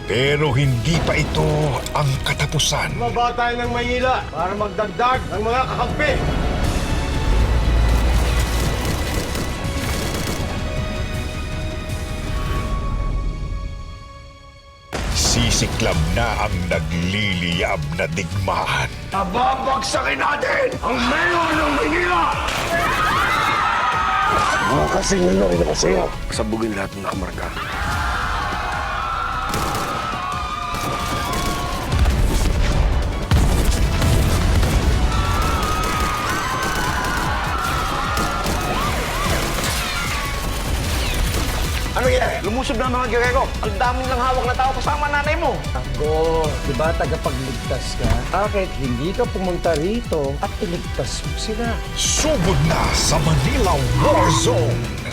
Pero hindi pa ito ang katapusan. Mababa tayo ng Maynila para magdagdag ng mga kakampi. Sisiklab na ang nagliliyab na digmaan. Babagsakin natin ang mayor ng Maynila! Mga kasing nanoy na sa'yo. Sabugin lahat ng nakamarka. Ano yan? Lumusob na mga gerero. Ang daming lang hawak na tao kasama nanay mo. Tango, di ba tagapagligtas ka? Bakit hindi ka pumunta rito at iligtas mo sila? Sugod na sa Manila War Zone.